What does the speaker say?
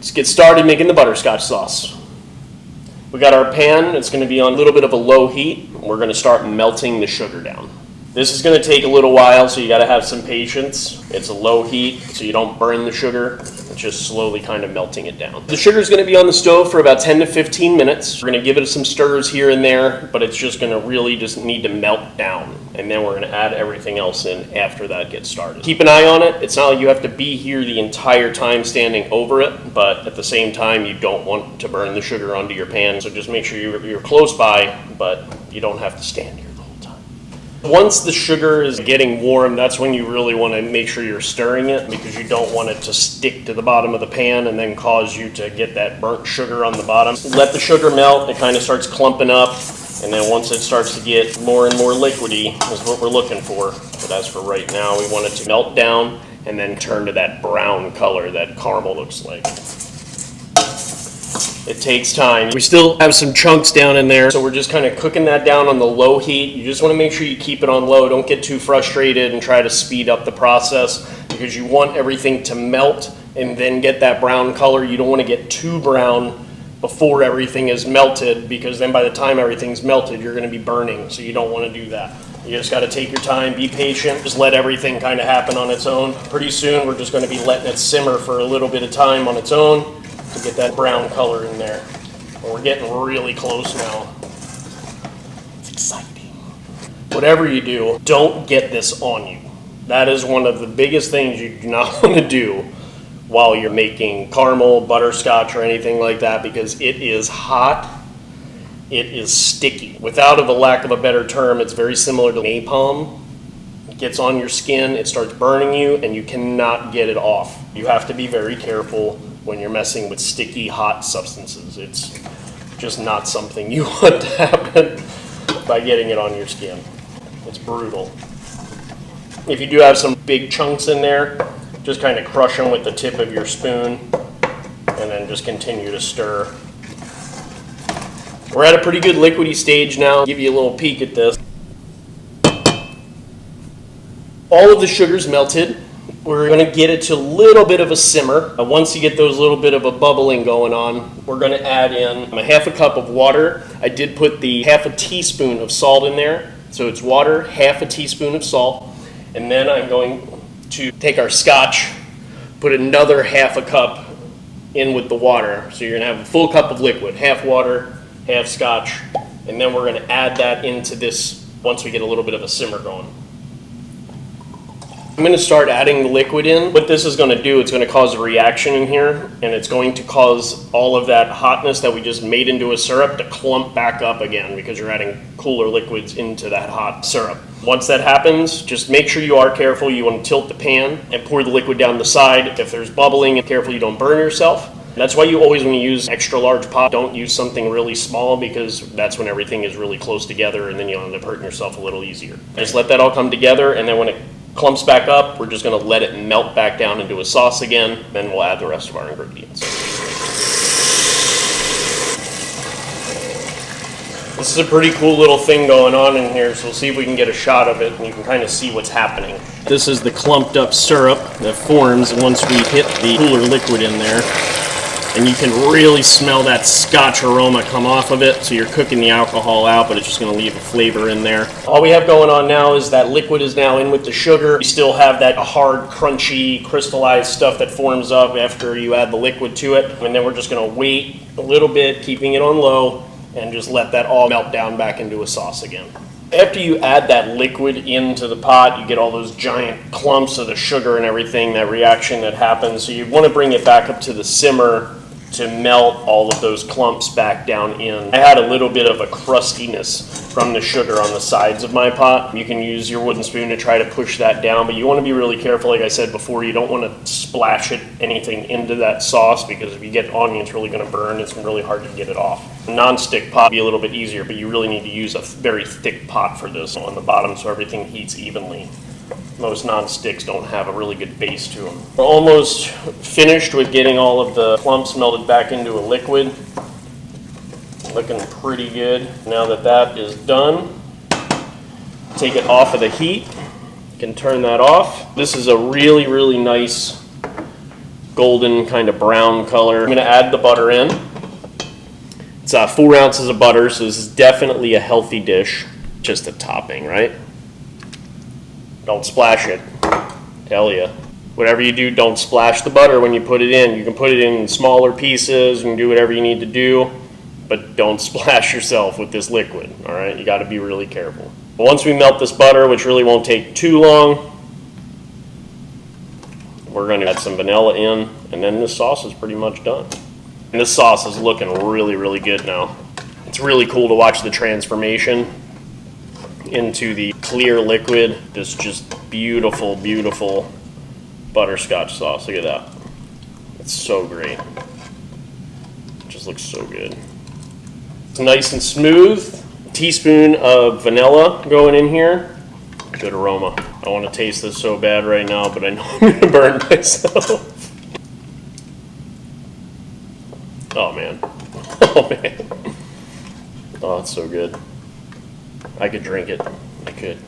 Let's get started making the butterscotch sauce. We got our pan. It's going to be on a little bit of a low heat. We're going to start melting the sugar down. This is going to take a little while, so you got to have some patience. It's a low heat, so you don't burn the sugar. It's just slowly kind of melting it down. The sugar is going to be on the stove for about 10 to 15 minutes. We're going to give it some stirs here and there, but it's just going to really just need to melt down. And then we're going to add everything else in after that gets started. Keep an eye on it. It's not like you have to be here the entire time standing over it, but at the same time, you don't want to burn the sugar onto your pan. So just make sure you're close by, but you don't have to stand here. Once the sugar is getting warm, that's when you really want to make sure you're stirring it, because you don't want it to stick to the bottom of the pan and then cause you to get that burnt sugar on the bottom. Let the sugar melt. It kind of starts clumping up, and then once it starts to get more and more liquidy is what we're looking for. But as for right now, we want it to melt down and then turn to that brown color that caramel looks like. It takes time. We still have some chunks down in there, so we're just kind of cooking that down on the low heat. You just want to make sure you keep it on low. Don't get too frustrated and try to speed up the process, because you want everything to melt and then get that brown color. You don't want to get too brown before everything is melted, because then by the time everything's melted, you're going to be burning, so you don't want to do that. You just got to take your time, be patient, just let everything kind of happen on its own. Pretty soon, we're just going to be letting it simmer for a little bit of time on its own to get that brown color in there. And we're getting really close now. It's exciting. Whatever you do, don't get this on you. That is one of the biggest things you do not want to do while you're making caramel, butterscotch, or anything like that, because it is hot, it is sticky. Without a lack of a better term, it's very similar to napalm. It gets on your skin, it starts burning you, and you cannot get it off. You have to be very careful when you're messing with sticky, hot substances. It's just not something you want to happen by getting it on your skin. It's brutal. If you do have some big chunks in there, just kind of crush them with the tip of your spoon and then just continue to stir. We're at a pretty good liquidy stage now. I'll give you a little peek at this. All of the sugar's melted. We're going to get it to a little bit of a simmer. Once you get those little bit of a bubbling going on, we're going to add in a half a cup of water. I did put the half a teaspoon of salt in there. So it's water, half a teaspoon of salt. And then I'm going to take our scotch, put another half a cup in with the water. So you're going to have a full cup of liquid, half water, half scotch. And then we're going to add that into this once we get a little bit of a simmer going. I'm going to start adding the liquid in. What this is going to do, it's going to cause a reaction in here, and it's going to cause all of that hotness that we just made into a syrup to clump back up again, because you're adding cooler liquids into that hot syrup. Once that happens, just make sure you are careful. You want to tilt the pan and pour the liquid down the side. If there's bubbling, be careful you don't burn yourself. That's why you always, when you use extra large pot, don't use something really small, because that's when everything is really close together, and then you'll end up hurting yourself a little easier. Just let that all come together, and then when it clumps back up, we're just going to let it melt back down into a sauce again. Then we'll add the rest of our ingredients. This is a pretty cool little thing going on in here, so we'll see if we can get a shot of it and you can kind of see what's happening. This is the clumped up syrup that forms once we hit the cooler liquid in there. And you can really smell that scotch aroma come off of it. So you're cooking the alcohol out, but it's just going to leave a flavor in there. All we have going on now is that liquid is now in with the sugar. We still have that hard, crunchy, crystallized stuff that forms up after you add the liquid to it. And then we're just going to wait a little bit, keeping it on low, and just let that all melt down back into a sauce again. After you add that liquid into the pot, you get all those giant clumps of the sugar and everything, that reaction that happens. So you want to bring it back up to the simmer to melt all of those clumps back down in. I had a little bit of a crustiness from the sugar on the sides of my pot. You can use your wooden spoon to try to push that down, but you want to be really careful, like I said before. You don't want to splash anything into that sauce, because if you get it on you, it's really going to burn. It's really hard to get it off. A non-stick pot would be a little bit easier, but you really need to use a very thick pot for this on the bottom so everything heats evenly. Most non-sticks don't have a really good base to them. We're almost finished with getting all of the clumps melted back into a liquid. Looking pretty good. Now that that is done, take it off of the heat. You can turn that off. This is a really, really nice golden kind of brown color. I'm gonna add the butter in. It's 4 ounces of butter, so this is definitely a healthy dish. Just a topping, right? Don't splash it, tell ya. Whatever you do, don't splash the butter when you put it in. You can put it in smaller pieces, you can do whatever you need to do, but don't splash yourself with this liquid, all right? You gotta be really careful. But once we melt this butter, which really won't take too long, we're gonna add some vanilla in, and then this sauce is pretty much done. And this sauce is looking really, really good now. It's really cool to watch the transformation into the clear liquid. This just beautiful, beautiful butterscotch sauce. Look at that. It's so great. It just looks so good. It's nice and smooth. A teaspoon of vanilla going in here. Good aroma. I want to taste this so bad right now, but I know I'm going to burn myself. Oh man. Oh man. Oh, it's so good. I could drink it. I could.